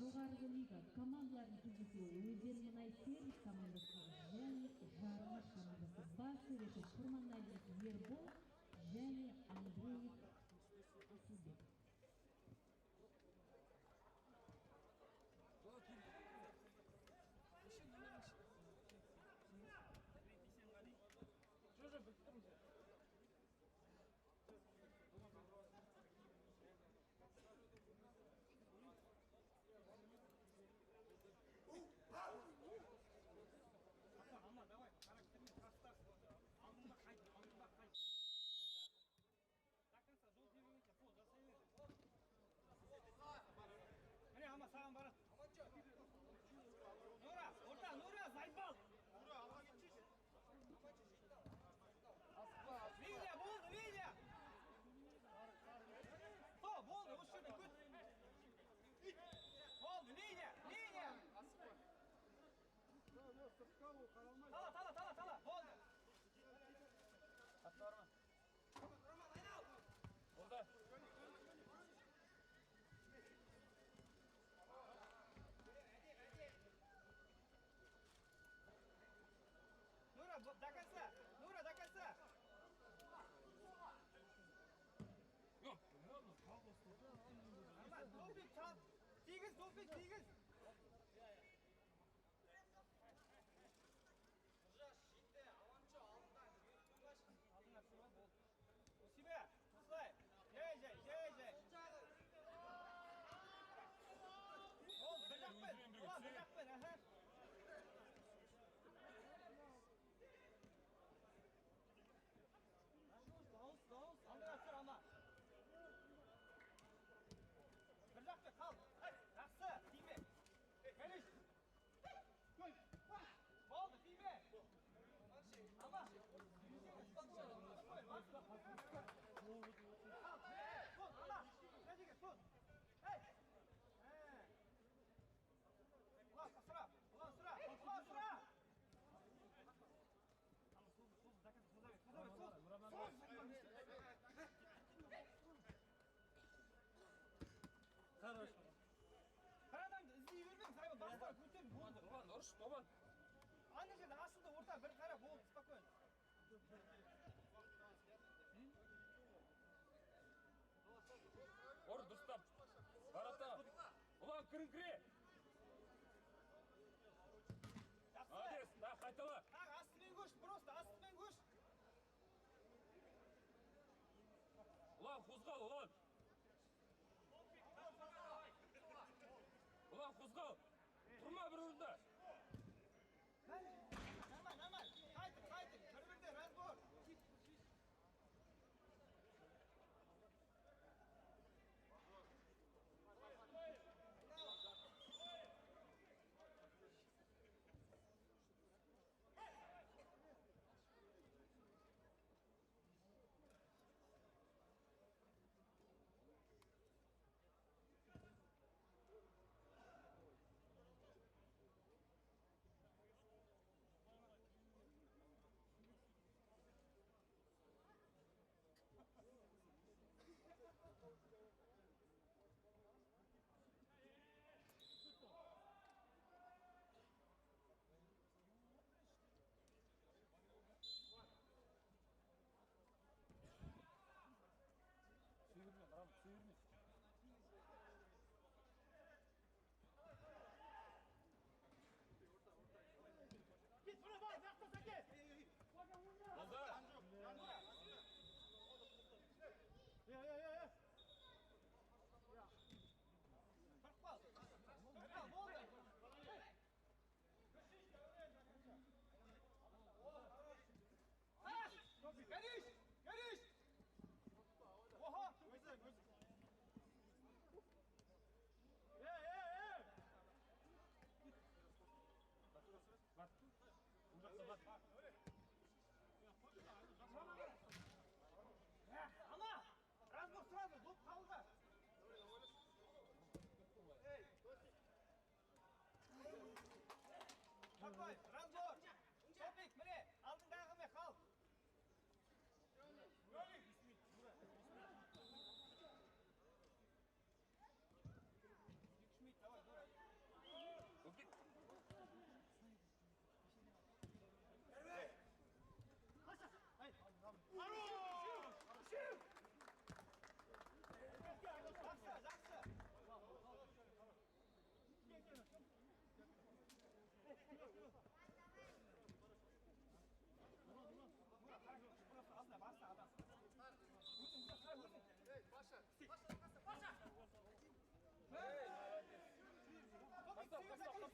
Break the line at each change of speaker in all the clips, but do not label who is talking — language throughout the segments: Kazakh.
жоғарғы лига командаларының кездесуі Өзен мұнай сервис командасы және Жармаш командасы. Бас төреші Құрманғалиев Ербол және Андреев Асылбек.
Давай, характерный состав. Алдыңда қайт. До конца жол бермейте, пол жасай бер. Міне, ама саған барады. Нура, зайбал. Нура, алға кетші. Линия, болды, линия. Болды, осы жерден көт. Болды, линия. Тала, болды. Атпарма. Роман, айнал. Болды. Нура, до конца. Допик, çal. Тигіз. У себя, слай. Жей. Ол, бір жақпен, аха. Дауыс, аңдыра тұр, ама. Bir dakika kal. Жақсы, тиме. Келіш. Болды, тиме. Ама. Тон, ана. Жәдеге, тон. Ей. Ұлан, сұра. Хорош. Бір адамды іздей бермең, сайға бастар көтер болды.
Ұрыш, бабан.
Ана жерде ашылды орта, бір қара болды, спокойно.
Ор, дұрыстап. Барата. Ұлан, кіріңкіре. Молодец, да, қайтала.
Астымен көш, просто астымен көш.
Ұлан, қозғал, ұлан. Ulan Kuzgal, durma bir orada.
Normal. Kaytır. Bir razbor.
Sıyırma.
Git buraya bak, yaklaşa git.
Oldu.
Ya. Bak. Oldu. Ha! Geliş. Oha! Gözler. Bak. Bak.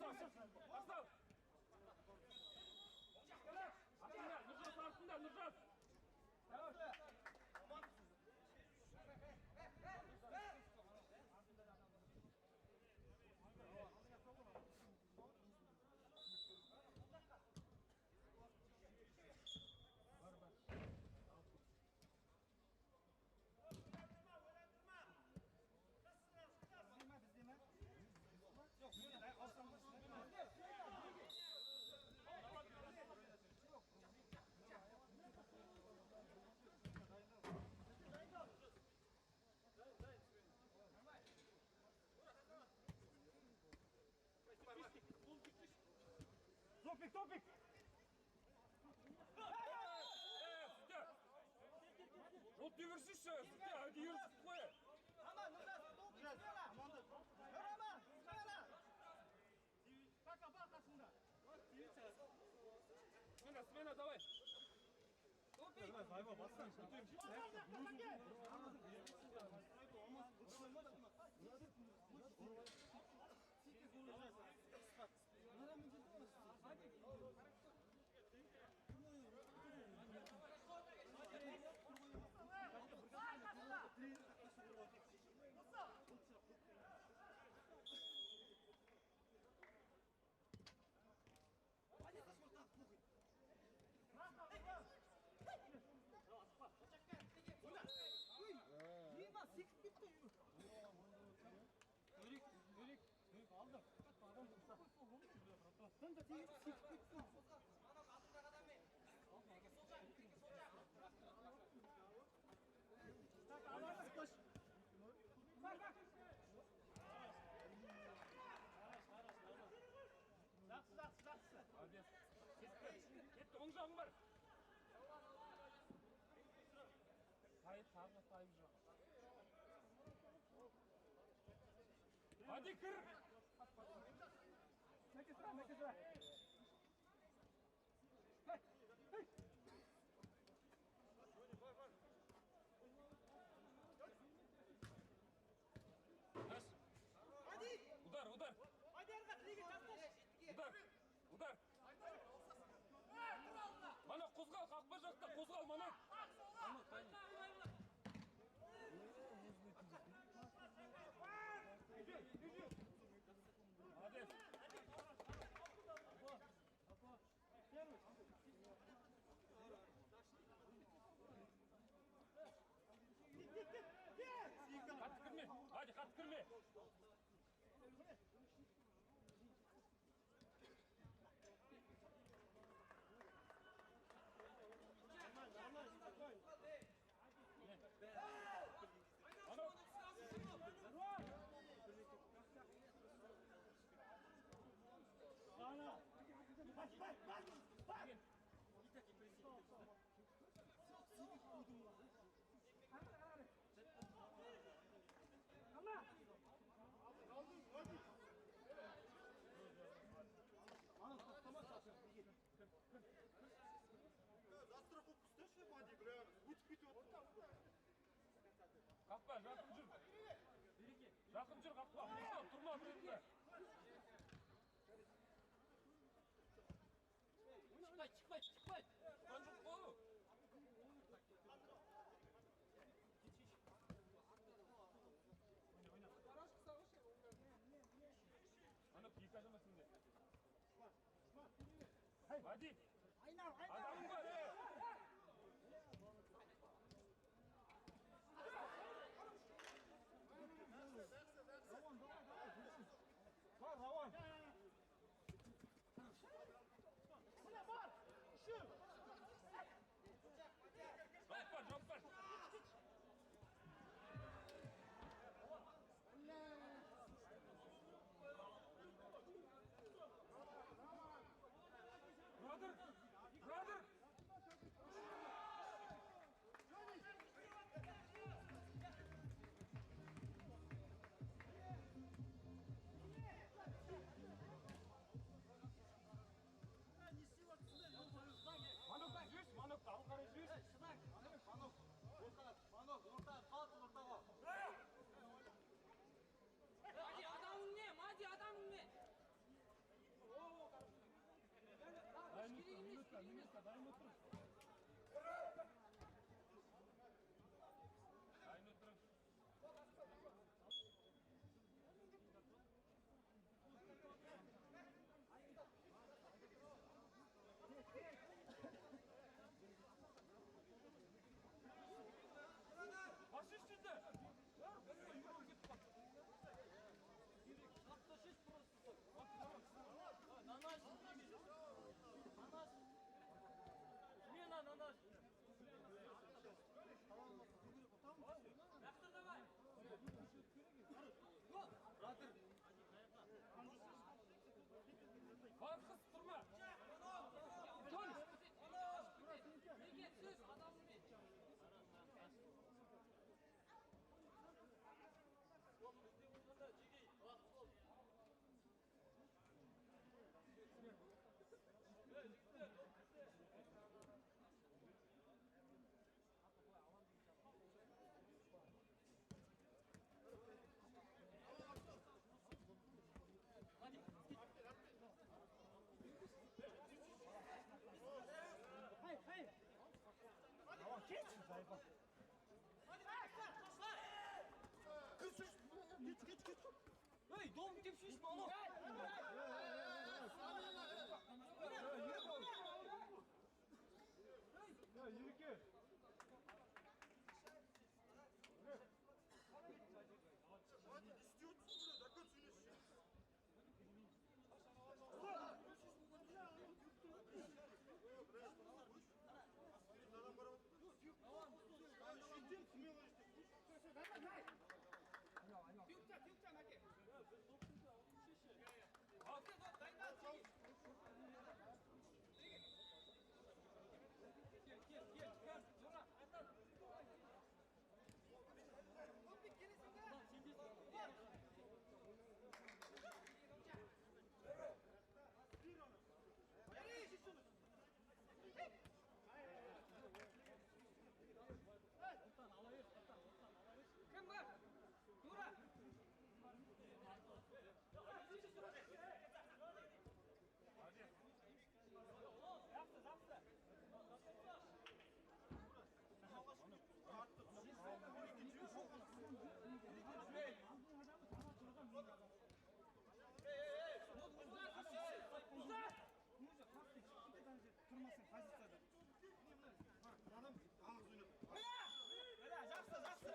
Aslan. Aslan. Артында, Нұржас артында, Нұржас.
Топик!
Судья! Жол төгерсізші, судья, әді ерсіз қой.
Аман, Нұржас,
Смена, давай. Кетті, оң жағың бар. Тағына сайып жоқ. Hadi kır.
Мәке
Удар. Удар. Mana қозғал, қақпа жақта қозғал, mana. Қатты кірме. Hadi қатты кірме. Қақпа, жақын жүр. Жақын жүр, қақпа. Тұрма бірінде. Шықпай. Қан жоқ қой. Ана киік ажамасын де. Вадим. Адамың бар,
Раван!
Жауап бар. Brother! Немецка, дайын отырыңыз. Дайын отырыңыз. Başı üstünde. Farkız durma. Dön.
Hey, dom tip şiş mi oğlum?
Ya yürü ki.
Kim var? Dura.
Тұрмасын позицияда. Адам ağız oynadı.
Öyle, жақсы, жақсы.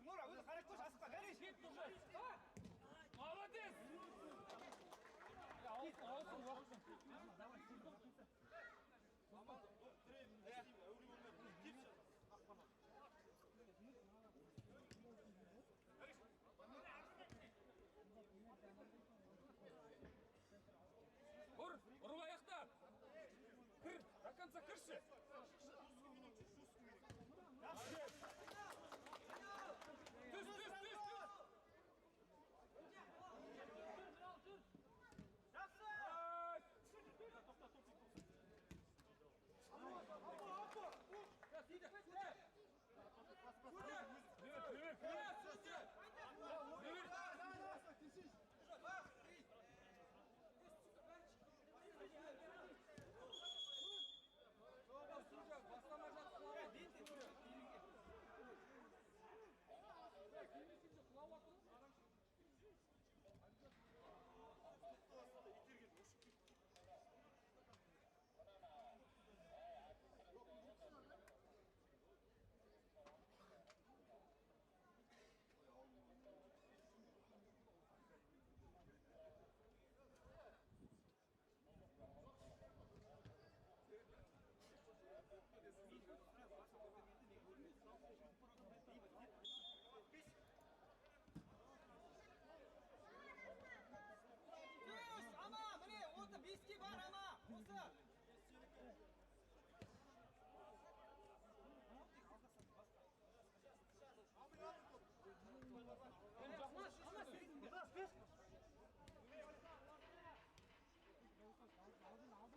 Нура, өзі қарап қойшы, асықпа, бәрі.
Молодец. Olsun uğraşsın. Vur, vur ayakta. Kır, до конца kırşı. Düz, düz, düz, düz.
Виски бар ама, осы.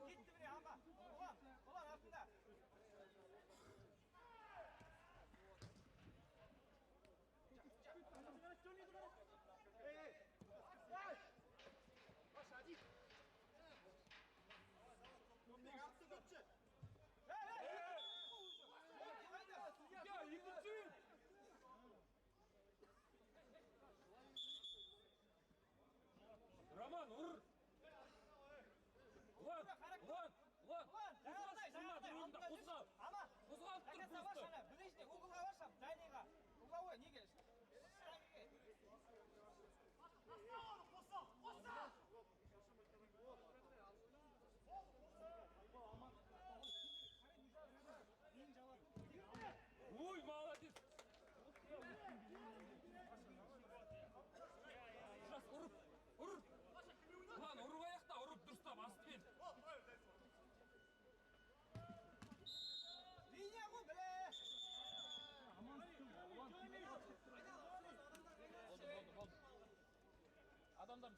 Кетті міне ама. Олар артында.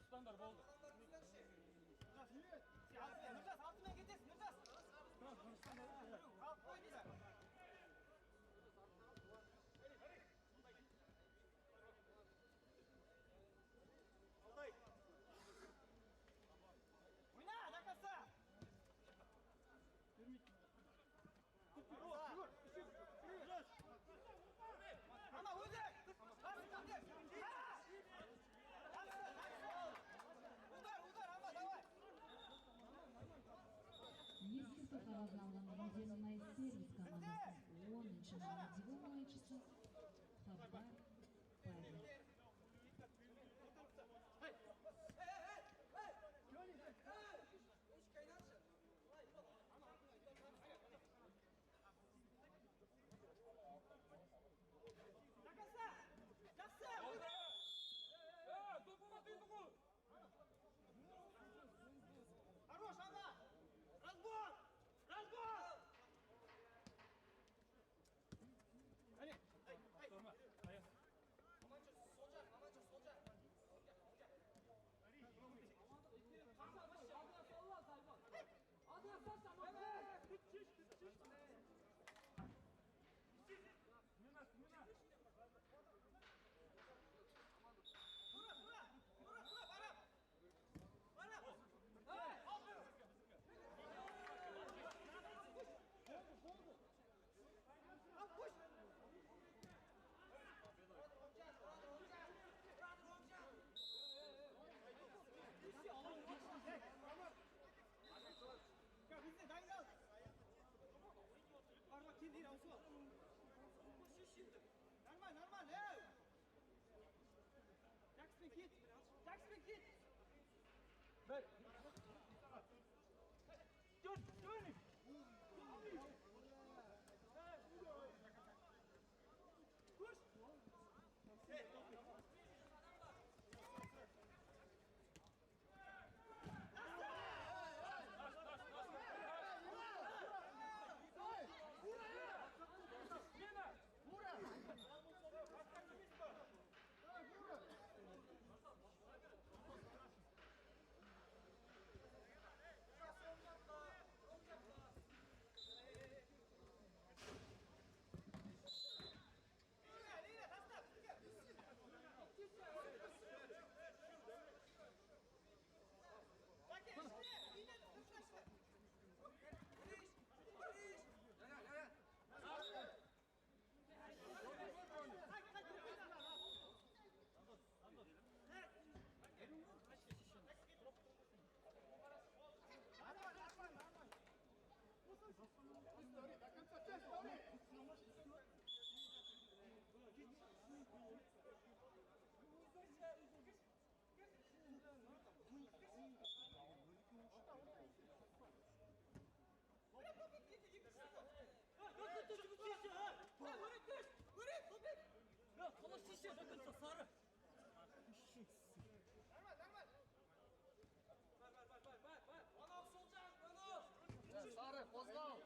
Тыныштаңдар, болды.
Нұржас, алтымен кетесің, Нұржас. Қалып қой дейді. Ойна, жақаса. Ама өзі. Удар, ама, давай.
Ескерту қағазын алған Модернай сервис командасының 10-шы маңызды ойыншысы Хабар Павел.
Хорош, ама. Разбор.
Durma. Ayas.
Нормально, эй! Жақсымен кет! Бір! Дөрін!
Сары, қозғал.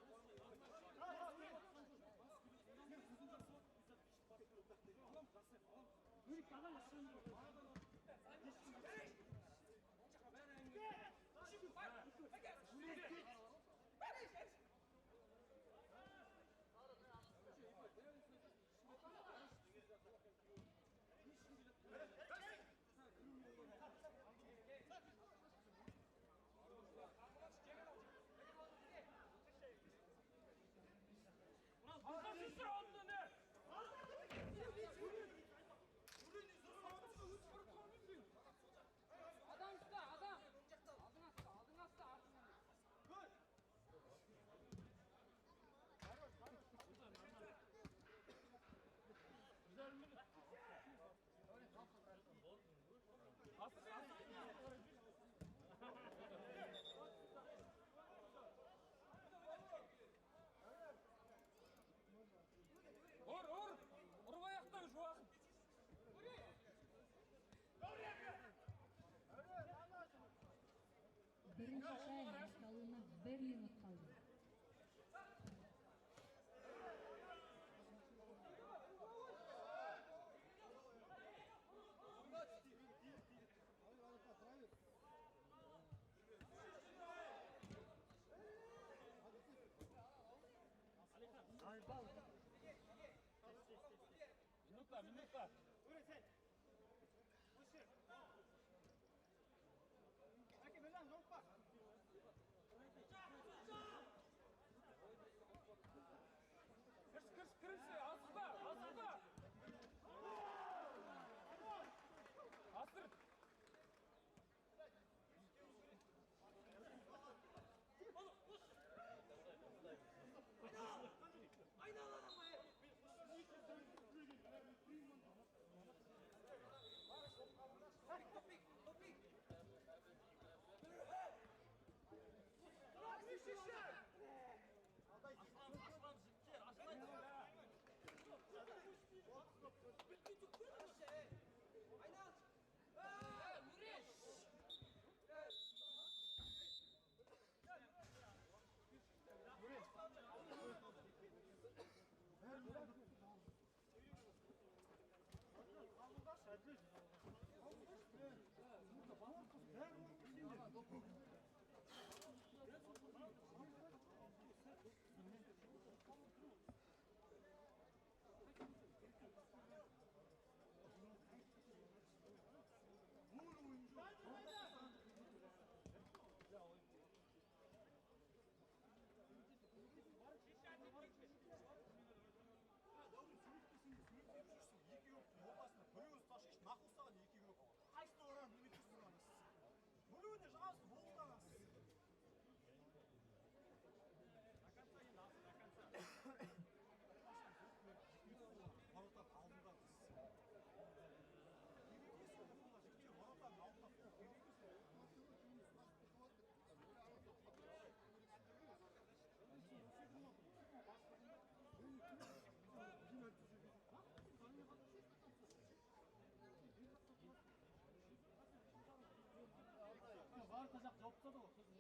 Ұрып аяқтан жуағын.
Бірінші тайм аяқталуына 1 минут қалды.
Minutda.
Öyle sen. Hoş ver. Aka birden zor bak.
Kırış. Aslında. Astır.
Var kızak yoksa da o.